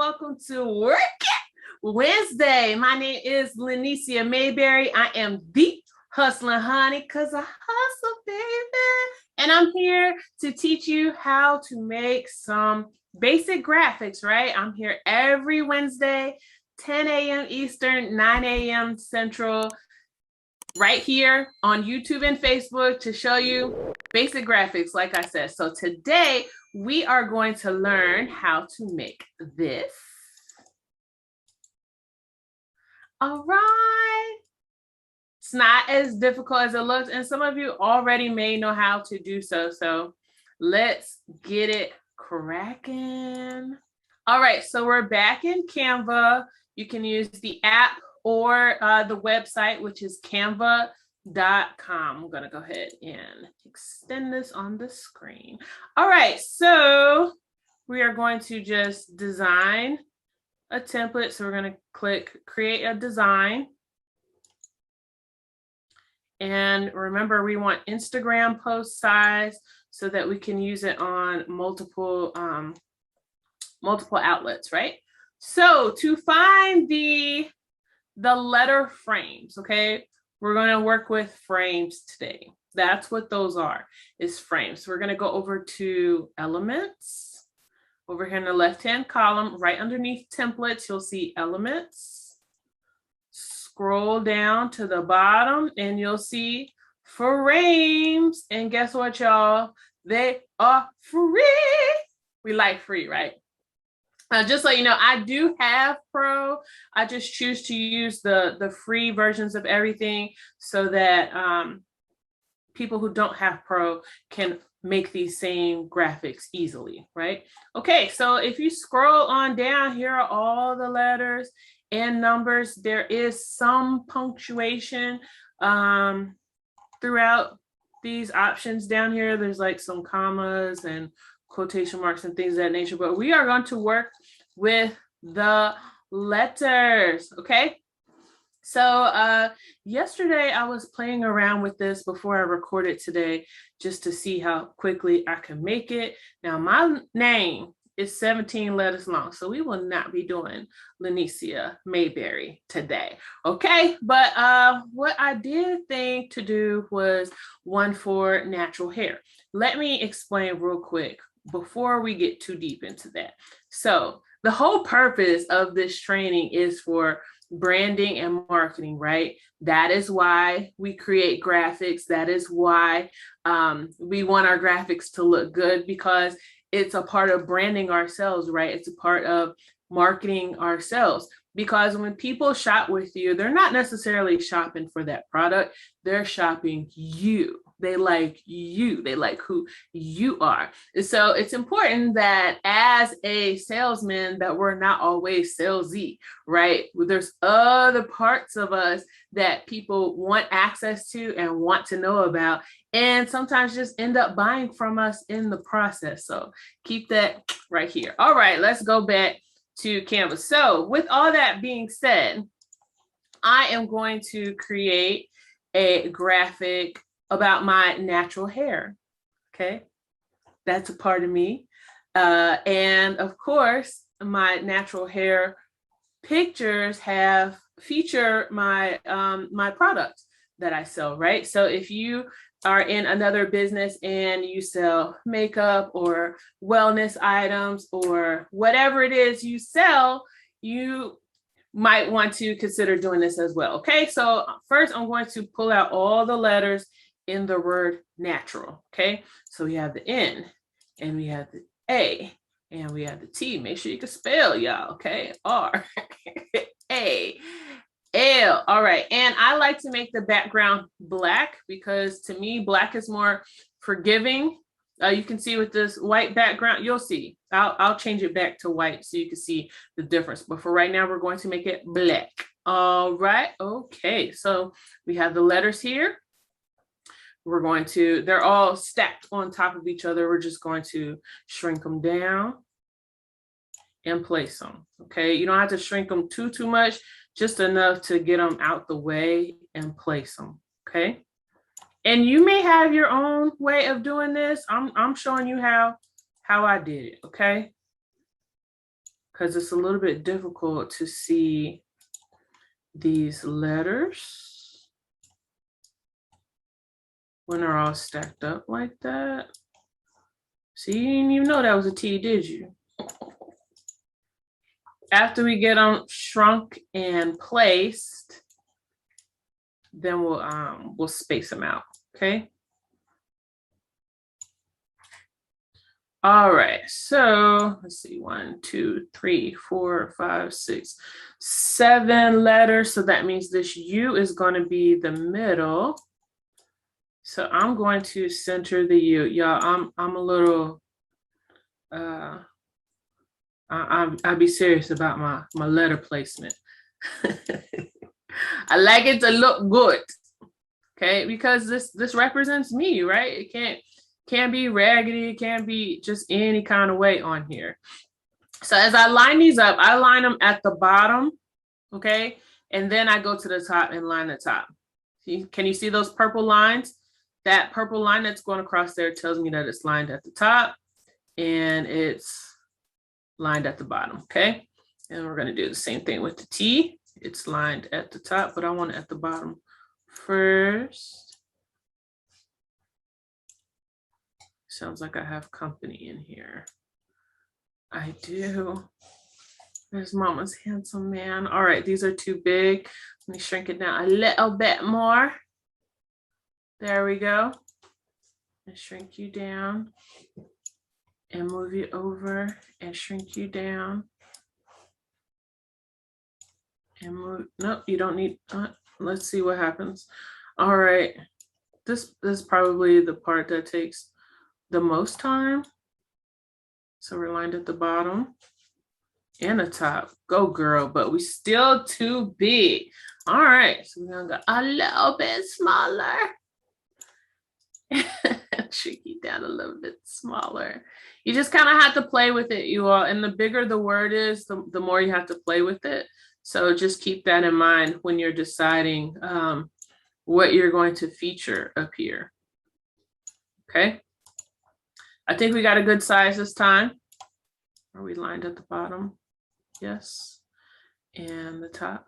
welcome to Work It Wednesday. My name is Lenicia Mayberry. I am the hustling honey because I hustle, baby. And I'm here to teach you how to make some basic graphics, right? I'm here every Wednesday, 10 a.m. Eastern, 9 a.m. Central, right here on YouTube and Facebook to show you basic graphics, like I said. So today we are going to learn how to make this. All right. It's not as difficult as it looks, and some of you already may know how to do so. So let's get it cracking. All right, so we're back in Canva. You can use the app or the website, which is canva.com. I'm going to go ahead and extend this on the screen. All right, so we are going to just design a template. So we're going to click create a design. And remember, we want Instagram post size so that we can use it on multiple outlets, right? So to find the letter frames, okay, we're going to work with frames today. That's what those are, is frames. So we're going to go over to elements. Over here in the left-hand column, right underneath templates, you'll see elements. Scroll down to the bottom and you'll see frames. And guess what, y'all? They are free. We like free, right? Just so you know, I do have Pro. I just choose to use the free versions of everything so that people who don't have Pro can make these same graphics easily, right? Okay, so if you scroll on down, here are all the letters and numbers. There is some punctuation throughout these options down here. There's like some commas and quotation marks and things of that nature, but we are going to work with the letters, okay? So yesterday I was playing around with this before I recorded today just to see how quickly I can make it. Now my name is 17 letters long, so we will not be doing Lenicia Mayberry today, okay? But what I did think to do was one for natural hair. Let me explain real quick before we get too deep into that. So the whole purpose of this training is for branding and marketing, right? That is why we create graphics. That is why we want our graphics to look good, because it's a part of branding ourselves, right? It's a part of marketing ourselves, because when people shop with you, they're not necessarily shopping for that product. They're shopping you. They like you. They like who you are. And so it's important that as a salesman that we're not always salesy, right? There's other parts of us that people want access to and want to know about, and sometimes just end up buying from us in the process. So keep that right here. All right, let's go back to Canva. So with all that being said, I am going to create a graphic about my natural hair, okay? That's a part of me. And of course, my natural hair pictures feature my my products that I sell, right? So if you are in another business and you sell makeup or wellness items or whatever it is you sell, you might want to consider doing this as well, okay? So first I'm going to pull out all the letters in the word natural, okay? So we have the N, and we have the A, and we have the T. Make sure you can spell, y'all, okay? R, A, L. All right, and I like to make the background black because to me, black is more forgiving. You can see with this white background, you'll see. I'll change it back to white so you can see the difference. But for right now, we're going to make it black. All right, okay. So we have the letters here. They're all stacked on top of each other. We're just going to shrink them down and place them, okay? You don't have to shrink them too much, just enough to get them out the way and place them, okay? And you may have your own way of doing this. I'm showing you how I did it, okay? because it's a little bit difficult to see these letters when they're all stacked up like that. See, you didn't even know that was a T, did you? After we get them shrunk and placed, then we'll space them out, okay? All right, so let's see, 1, 2, 3, 4, 5, 6, 7 letters. So that means this U is going to be the middle. So I'm going to center the U. Y'all, I'm a little, I'll be serious about my letter placement. I like it to look good, okay? Because this represents me, right? It can't be raggedy, it can't be just any kind of way on here. So as I line these up, I line them at the bottom, okay? And then I go to the top and line the top. See, can you see those purple lines? That purple line that's going across there tells me that it's lined at the top and it's lined at the bottom, okay? And we're gonna do the same thing with the T. It's lined at the top, but I want it at the bottom first. Sounds like I have company in here. I do. There's Mama's handsome man. All right, these are too big. Let me shrink it down a little bit more. There we go. And shrink you down and move you over and shrink you down. And move, nope, you don't need, let's see what happens. All right, this is probably the part that takes the most time. So we're lined at the bottom and the top. Go girl, but we still too big. All right, so we're gonna go a little bit smaller. Shrink it down a little bit smaller. You just kind of have to play with it, you all. And the bigger the word is, the more you have to play with it. So just keep that in mind when you're deciding what you're going to feature up here. Okay. I think we got a good size this time. Are we lined at the bottom? Yes. And the top?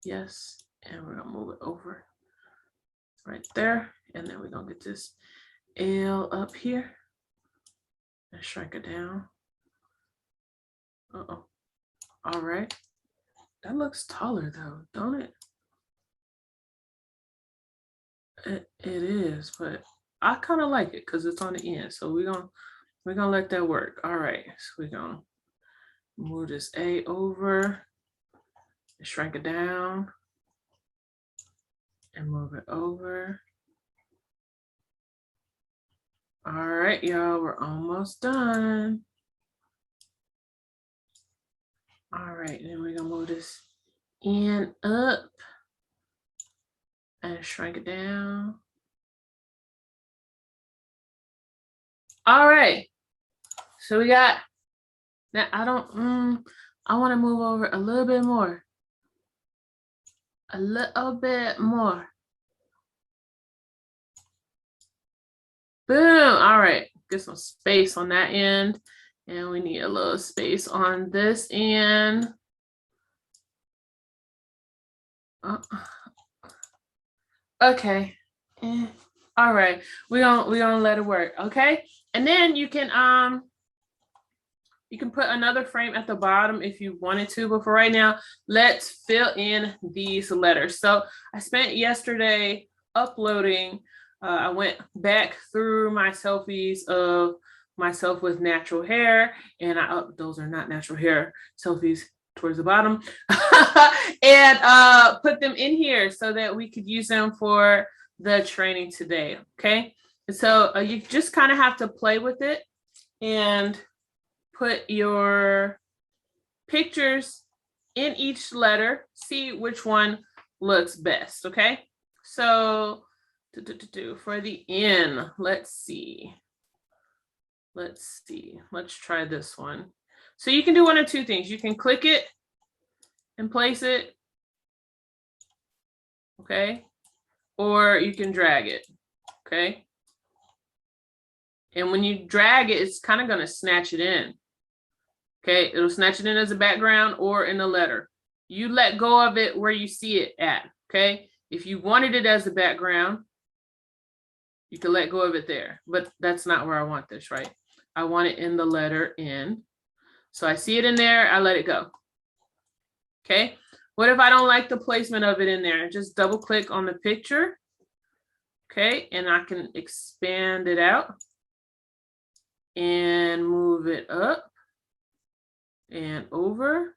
Yes. And we're gonna move it over right there. And then we're gonna get this L up here and shrink it down. Uh-oh. All right. That looks taller though, don't it? It is, but I kind of like it because it's on the end. So we're gonna let that work. All right. So we're gonna move this A over and shrink it down and move it over. All right, y'all, we're almost done. All right, then we're gonna move this in up and shrink it down. All right, so we got, now I wanna move over a little bit more. A little bit more. Boom, all right, get some space on that end. And we need a little space on this end. Okay. All right. We're gonna let it work. Okay. And then you can put another frame at the bottom if you wanted to, but for right now, let's fill in these letters. So I spent yesterday uploading. I went back through my selfies of myself with natural hair, and those are not natural hair selfies towards the bottom, and put them in here so that we could use them for the training today. Okay, and so you just kind of have to play with it and put your pictures in each letter, see which one looks best. Okay, so for the N, let's see. Let's try this one. So you can do one of two things. You can click it and place it, okay? Or you can drag it, okay? And when you drag it, it's kind of gonna snatch it in. Okay, it'll snatch it in as a background or in a letter. You let go of it where you see it at, okay? If you wanted it as a background, you can let go of it there, but that's not where I want this, right? I want it in the letter N. So I see it in there, I let it go. Okay, what if I don't like the placement of it in there? Just double click on the picture, okay, and I can expand it out and move it up and over,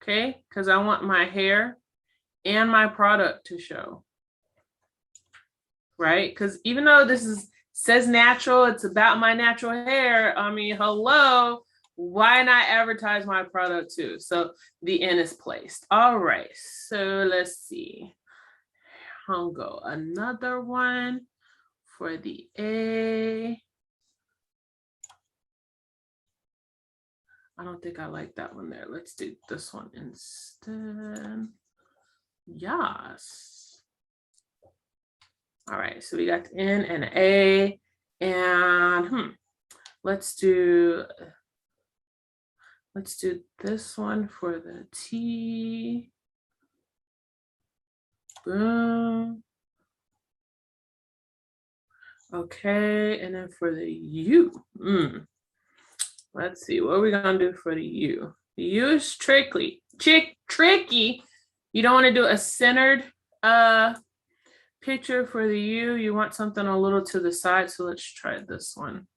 okay, because I want my hair and my product to show, right? Because even though this says natural, it's about my natural hair. I mean, hello, why not advertise my product too? So the N is placed. All right, so let's see. I'll go another one for the A. I don't think I like that one there. Let's do this one instead. Yes. All right, so we got the N and an A, and let's do this one for the T. Boom. Okay, and then for the U. Let's see, what are we gonna do for the U? The U is tricky. You don't want to do a centered picture for the U. You want something a little to the side, so let's try this one.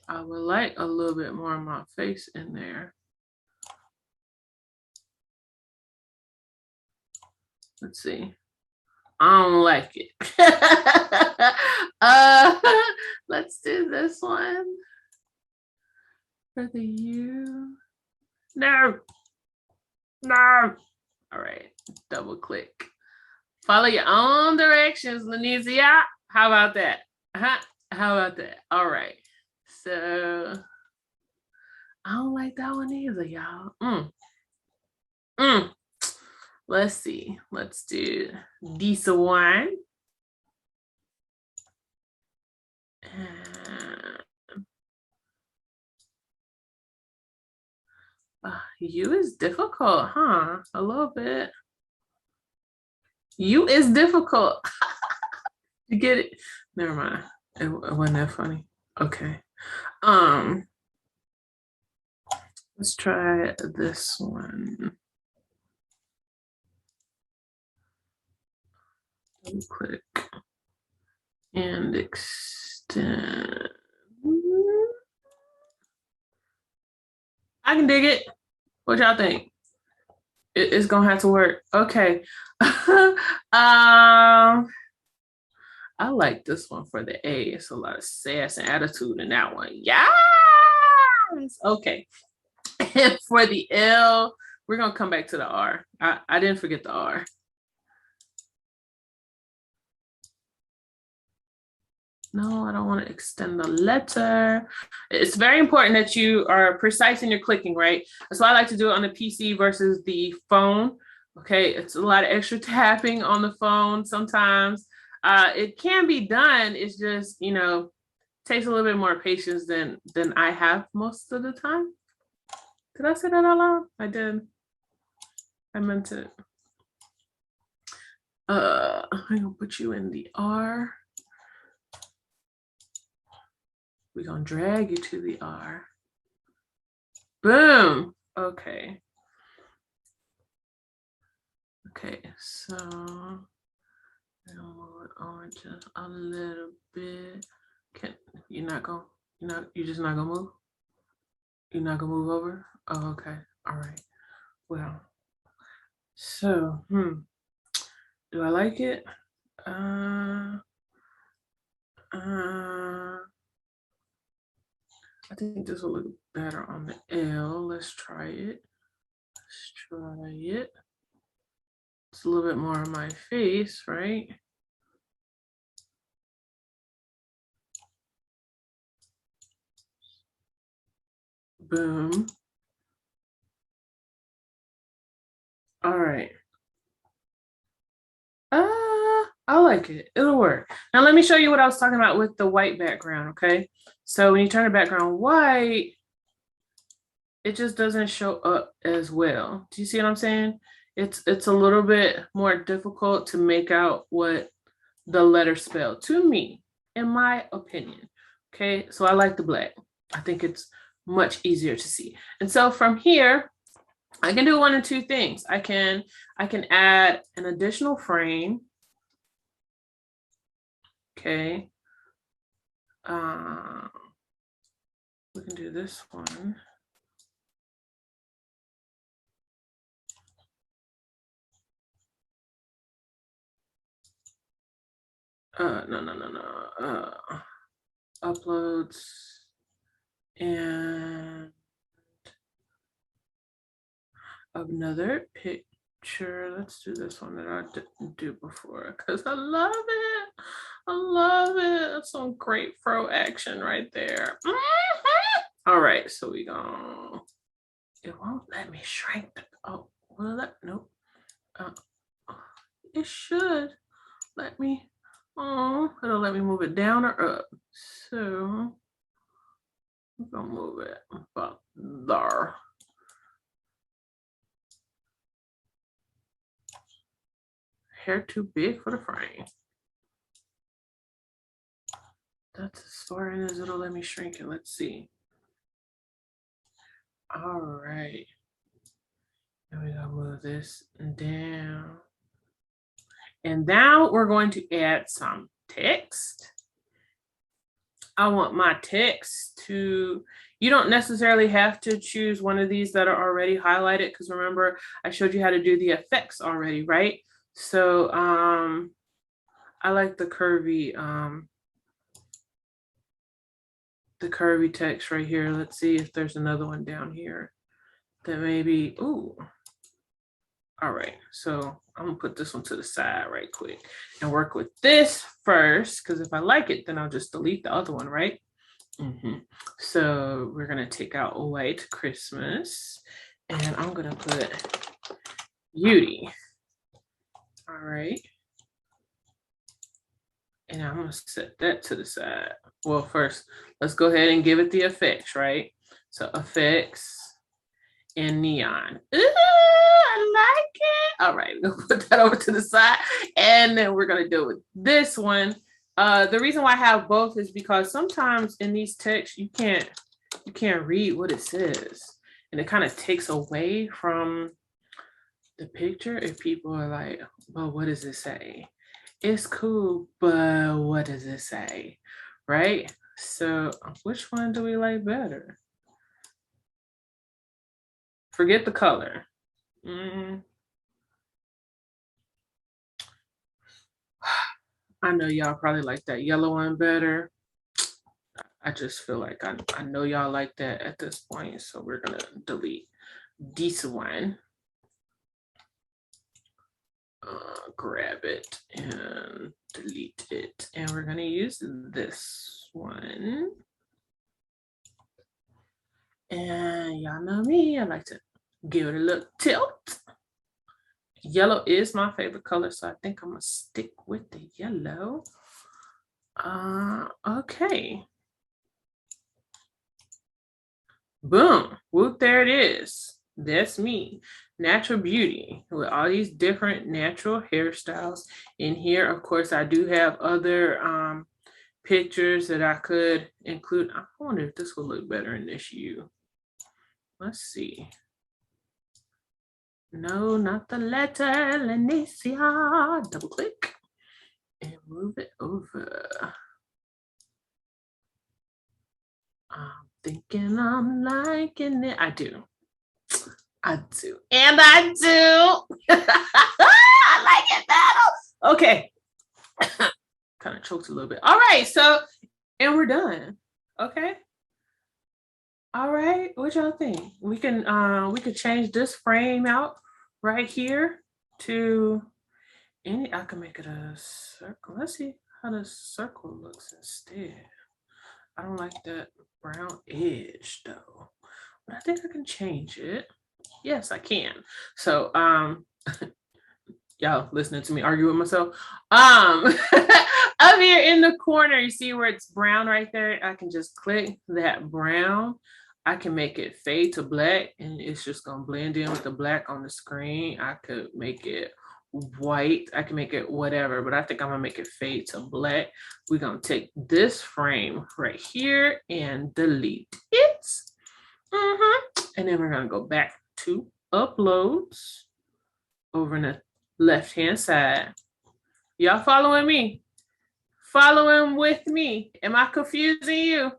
I would like a little bit more of my face in there. Let's see. I don't like it. Let's do this one for the U. No. All right, double click. Follow your own directions, Lanizia. How about that? How about that? All right. So I don't like that one either, y'all. Let's see. Let's do this one. U is difficult, huh? A little bit. U is difficult. You get it? Never mind. It wasn't that funny. Okay. Let's try this one. Double click and extend. I can dig it. What y'all think? It's gonna have to work. Okay. I like this one for the A. It's a lot of sass and attitude in that one. Yes. Okay. And for the L, we're gonna come back to the R. I didn't forget the R. No, I don't want to extend the letter. It's very important that you are precise in your clicking, right? That's why I like to do it on the PC versus the phone. Okay, it's a lot of extra tapping on the phone sometimes. It can be done. It's just, takes a little bit more patience than I have most of the time. Did I say that out loud? I did. I meant it. I'm gonna put you in the R. We're gonna drag you to the R. Boom. Okay. Okay, so I'm gonna move it on just a little bit. You're just not gonna move? You're not gonna move over? Oh, okay. All right. Well, so, do I like it? I think this will look better on the L. Let's try it. It's a little bit more on my face, right? Boom. All right. I like it. It'll work. Now let me show you what I was talking about with the white background, okay? So when you turn the background white, it just doesn't show up as well. Do you see what I'm saying? It's a little bit more difficult to make out what the letter spell to me, in my opinion. Okay, so I like the black. I think it's much easier to see. And so from here, I can do one of two things. I can add an additional frame. Okay. We can do this one. No. Uploads and another picture. Let's do this one that I didn't do before because I love it. I love it. That's some great fro action right there. All right, so we go. It won't let me shrink. Oh, will it? Nope. It should let me. Oh, it'll let me move it down or up. So I'm gonna move it about there. Hair too big for the frame. That's as far in as it'll let me shrink it. Let's see. All right. Now we gotta move this down. And now we're going to add some text. I want my text to, you don't necessarily have to choose one of these that are already highlighted because remember, I showed you how to do the effects already, right? So I like the curvy text right here. Let's see if there's another one down here that maybe, ooh. All right, so I'm gonna put this one to the side right quick and work with this first, because if I like it, then I'll just delete the other one, right? So we're gonna take out White Christmas and I'm gonna put Beauty. All right. And I'm gonna set that to the side. Well, first, let's go ahead and give it the effects, right? So effects and neon. Ooh, I like it. All right, we'll put that over to the side. And then we're gonna deal with this one. The reason why I have both is because sometimes in these texts, you can't read what it says. And it kind of takes away from the picture if people are like, well, what does it say? It's cool, but what does it say? Right? So which one do we like better? Forget the color. I know y'all probably like that yellow one better. I just feel like I know y'all like that at this point, so we're gonna delete this one. Grab it and delete it. And we're gonna use this one. And y'all know me, I like to give it a little tilt. Yellow is my favorite color, so I think I'm gonna stick with the yellow. Okay. Boom, whoop, there it is. That's me, natural beauty, with all these different natural hairstyles in here. Of course, I do have other pictures that I could include. I wonder if this will look better in this hue. Let's see. No, not the letter, Lanicia. Double click and move it over. I'm thinking I'm liking it. I do. And I do. I like it better. Okay. Kind of choked a little bit. All right. So, and we're done. Okay. All right. What y'all think? We could change this frame out right here to any. I can make it a circle. Let's see how the circle looks instead. I don't like that brown edge though, but I think I can change it. Yes, I can. So Y'all listening to me argue with myself. Up here in the corner, you see where it's brown right there? I can just click that brown. I can make it fade to black, and it's just gonna blend in with the black on the screen. I could make it white. I can make it whatever, but I think I'm gonna make it fade to black. We're gonna take this frame right here and delete it. And then we're gonna go back to uploads over in the left-hand side. Y'all following me? Following with me? Am I confusing you?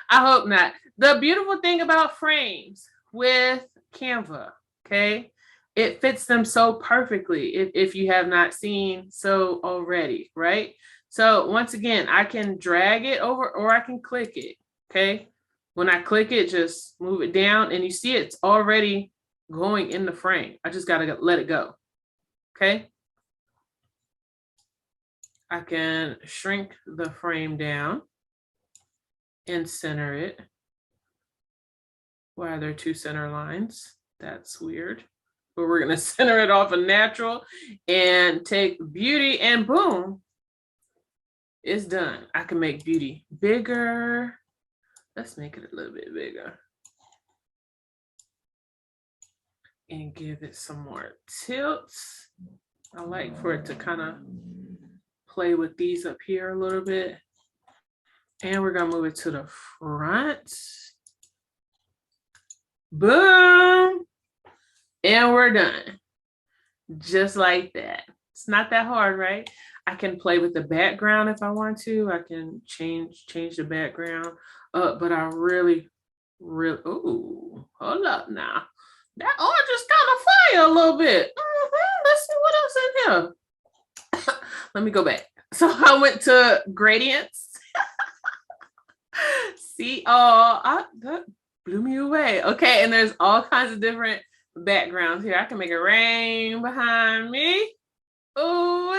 I hope not. The beautiful thing about frames with Canva, okay, it fits them so perfectly if you have not seen so already, right? So once again, I can drag it over or I can click it, okay? When I click it, just move it down and you see it's already going in the frame. I just gotta let it go, okay? I can shrink the frame down and center it. Why are there two center lines? That's weird. But we're gonna center it off of natural and take beauty and boom, it's done. I can make beauty bigger. Let's make it a little bit bigger. And give it some more tilts. I like for it to kind of play with these up here a little bit. And we're gonna move it to the front. Boom. And we're done. Just like that. It's not that hard, right? I can play with the background if I want to. I can change the background up, but I really, ooh, hold up now. That orange is kind of fire a little bit. Let's see what else in here. Let me go back. So I went to gradients. See, that blew me away. Okay, and there's all kinds of different backgrounds here. I can make it rain behind me. Ooh,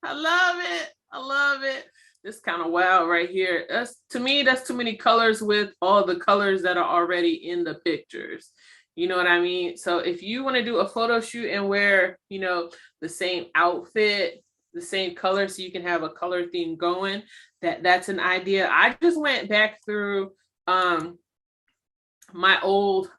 I love it. I love it. This kind of wild right here. To me, that's too many colors with all the colors that are already in the pictures. You know what I mean? So if you want to do a photo shoot and wear, the same outfit, the same color, so you can have a color theme going, that's an idea. I just went back through my old,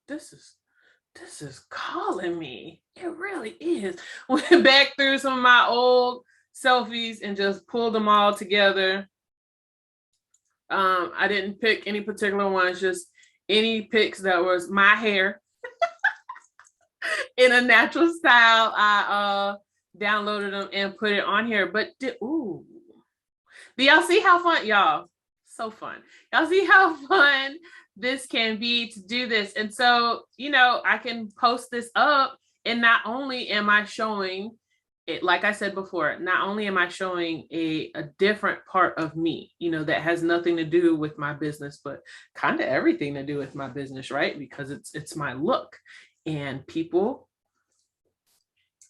this is calling me. It really is. Went back through some of my old selfies and just pulled them all together. I didn't pick any particular ones, just any pics that was my hair in a natural style. I downloaded them and put it on here. But do y'all see how fun, y'all? So fun. Y'all see how fun this can be to do this? And so, I can post this up, and not only am I showing it, like I said before, not only am I showing a different part of me, that has nothing to do with my business, but kind of everything to do with my business, right? Because it's my look, and people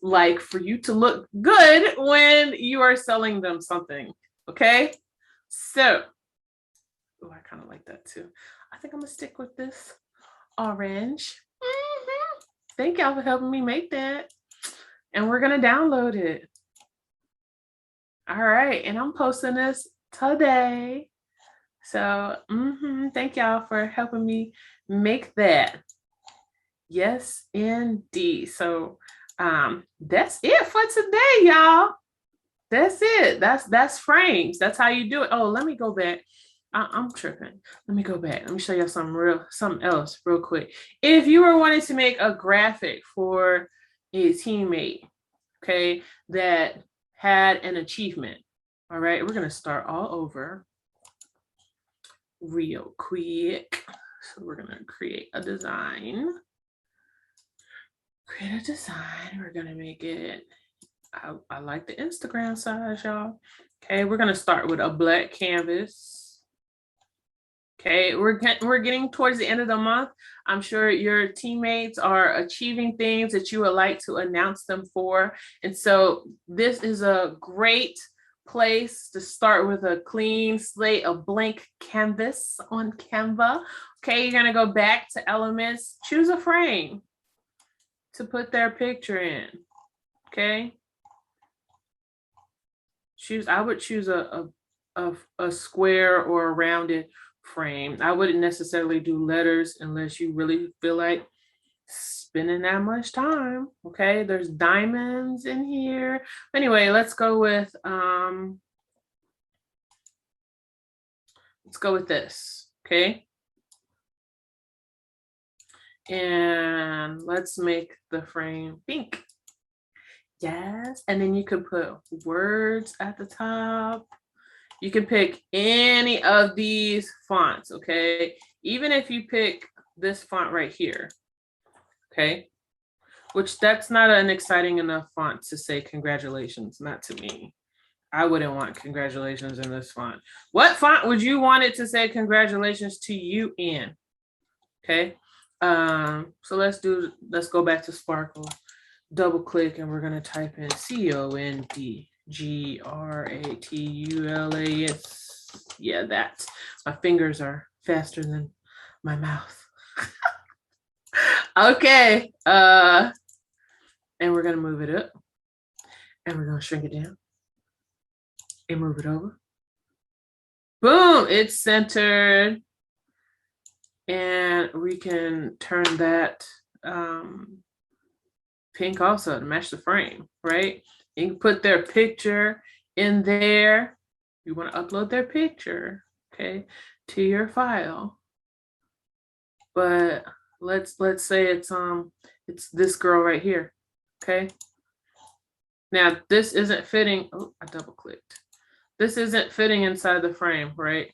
like for you to look good when you are selling them something. Okay, so I kind of like that too. I think I'm gonna stick with this orange. Thank y'all for helping me make that. And we're gonna download it. All right, and I'm posting this today. So thank y'all for helping me make that. Yes, indeed. So that's it for today, y'all. That's it. That's frames. That's how you do it. Oh, let me go back. I'm tripping. Let me go back. Let me show you something else real quick. If you were wanting to make a graphic for a teammate, okay, that had an achievement, all right, we're gonna start all over real quick. So we're gonna create a design. We're gonna make it. I like the Instagram size, y'all. Okay, we're gonna start with a black canvas. Okay, we're getting towards the end of the month. I'm sure your teammates are achieving things that you would like to announce them for. And so this is a great place to start with a clean slate, a blank canvas on Canva. Okay, you're gonna go back to elements, choose a frame. to put their picture in. Okay. I would choose a square or a rounded frame. I wouldn't necessarily do letters unless you really feel like spending that much time. Okay, there's diamonds in here. Anyway, let's go with this. Okay. And let's make the frame pink. Yes. And then you can put words at the top. You can pick any of these fonts, okay? Even if you pick this font right here, okay? Which that's not an exciting enough font to say congratulations, not to me. I wouldn't want congratulations in this font. What font would you want it to say congratulations to you in? Okay. So let's go back to Sparkle. Double click and we're gonna type in CONDGRATULAS. Yeah, that. My fingers are faster than my mouth. Okay. And we're gonna move it up. And we're gonna shrink it down. And move it over. Boom! It's centered. And we can turn that pink also to match the frame, right? You can put their picture in there. You want to upload their picture, okay, to your file. But let's say it's this girl right here, okay? Now this isn't fitting. Oh, I double clicked. This isn't fitting inside the frame, right?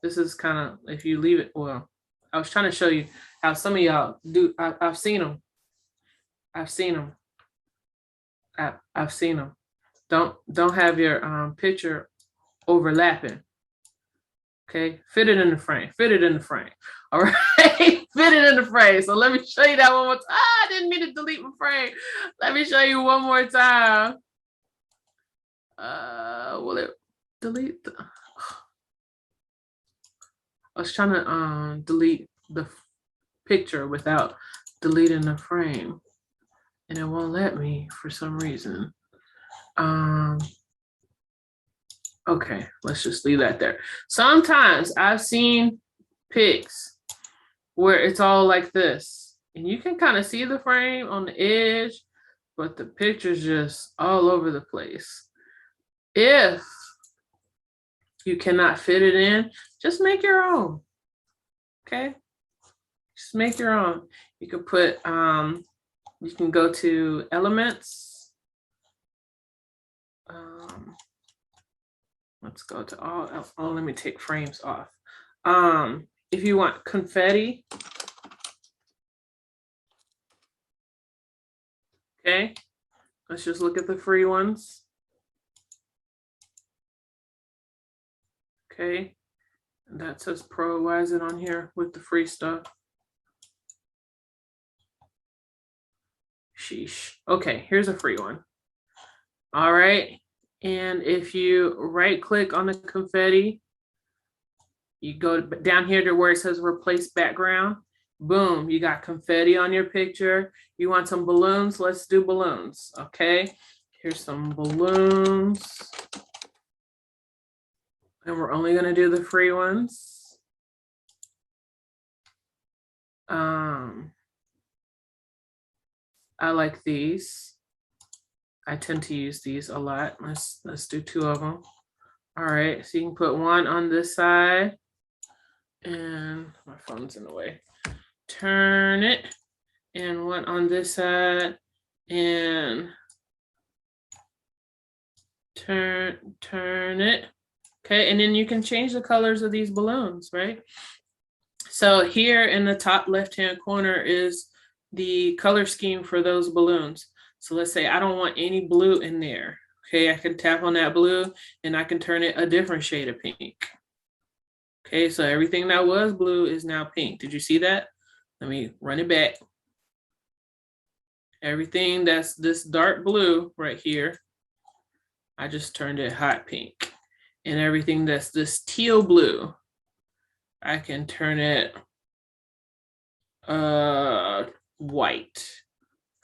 This is kind of, if you leave it, well, I was trying to show you how some of y'all do. I've seen them. I've seen them. I've seen them. Don't have your picture overlapping. Okay, fit it in the frame. Fit it in the frame. All right, fit it in the frame. So let me show you that one more time. I didn't mean to delete my frame. Let me show you one more time. Will it delete? I was trying to delete the picture without deleting the frame, and it won't let me for some reason. Okay, let's just leave that there. Sometimes I've seen pics where it's all like this, and you can kind of see the frame on the edge, but the picture's just all over the place. If you cannot fit it in, just make your own. Okay, just make your own. You can put you can go to elements. Let's go to all. Oh, let me take frames off. If you want confetti, okay, let's just look at the free ones. Okay, and that says pro. Why is it on here with the free stuff? Sheesh. Okay, here's a free one. All right. And if you right click on the confetti, you go down here to where it says replace background. Boom, you got confetti on your picture. You want some balloons? Let's do balloons. Okay, here's some balloons. And we're only going to do the free ones. I like these. I tend to use these a lot. Let's do two of them. All right, so you can put one on this side, and my phone's in the way. Turn it, and one on this side, and turn it. Okay, and then you can change the colors of these balloons, right? So here in the top left-hand corner is the color scheme for those balloons. So let's say I don't want any blue in there. Okay, I can tap on that blue and I can turn it a different shade of pink. Okay, so everything that was blue is now pink. Did you see that? Let me run it back. Everything that's this dark blue right here, I just turned it hot pink. And everything that's this teal blue, I can turn it white.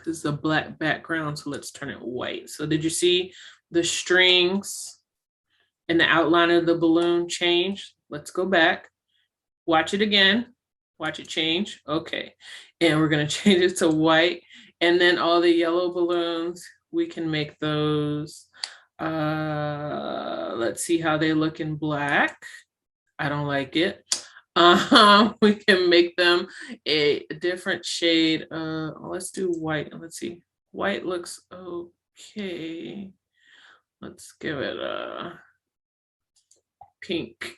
because it's a black background. So let's turn it white. So did you see the strings and the outline of the balloon change? Let's go back. Watch it again. Watch it change. Okay. And we're going to change it to white. And then all the yellow balloons, we can make those. Let's see how they look in black. I don't like it. We can make them a different shade. Let's do white. Let's see. White looks okay. Let's give it a pink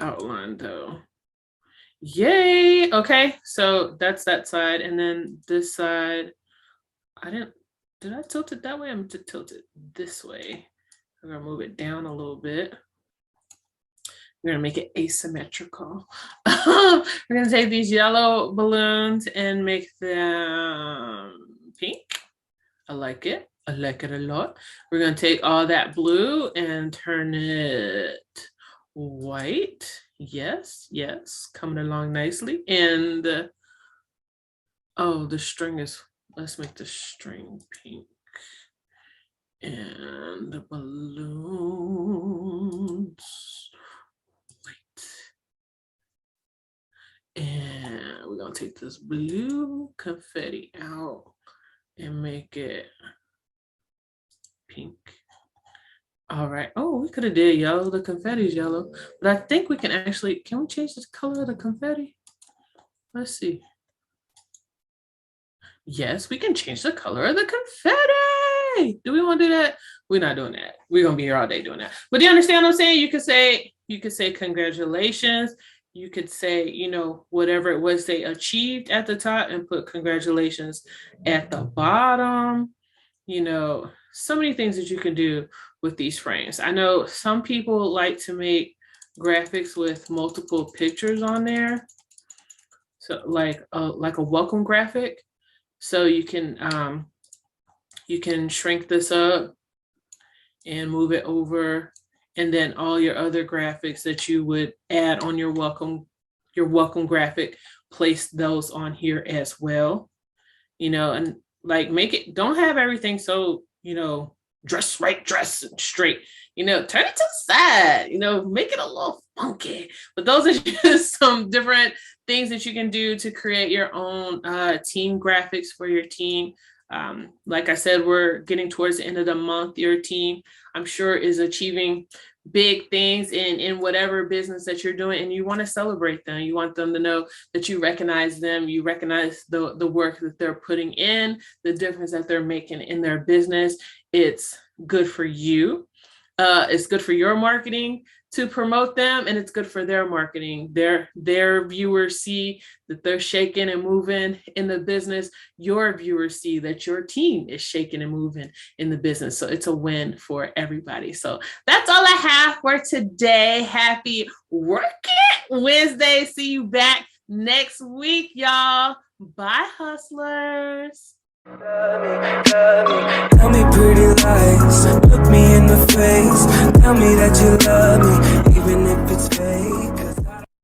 outline though. Yay. Okay, so that's that side. And then this side, did I tilt it that way? I'm to tilt it this way. I'm gonna move it down a little bit. We're gonna make it asymmetrical. We're gonna take these yellow balloons and make them pink. I like it. I like it a lot. We're gonna take all that blue and turn it white. Yes, yes, coming along nicely. And the string is, let's make the string pink. And the balloons white. And we're gonna take this blue confetti out and make it pink. All right. Oh, we could have did yellow. The confetti's yellow, but I think we can actually, can we change the color of the confetti? Let's see. Yes, we can change the color of the confetti. Do we want to do that? We're not doing that. We're gonna be here all day doing that. But do you understand what I'm saying? You could say congratulations. You could say, you know, whatever it was they achieved at the top and put congratulations at the bottom. You know, so many things that you can do with these frames. I know some people like to make graphics with multiple pictures on there. So like a welcome graphic. So you can shrink this up and move it over, and then all your other graphics that you would add on your welcome graphic, place those on here as well. You know, and like make it, don't have everything so, you know, dress straight, you know, turn it to the side, you know, make it a little funky. But those are just some different things that you can do to create your own team graphics for your team. Like I said, we're getting towards the end of the month. Your team, I'm sure, is achieving big things in whatever business that you're doing, and you want to celebrate them. You want them to know that you recognize them. You recognize the work that they're putting in, the difference that they're making in their business. It's good for you. It's good for your marketing to promote them, and it's good for their marketing. Their viewers see that they're shaking and moving in the business. Your viewers see that your team is shaking and moving in the business. So it's a win for everybody. So that's all I have for today. Happy Work It Wednesday. See you back next week, y'all. Bye, hustlers. Tell me pretty lies, look me in the face, tell me that you love me, even if it's fake.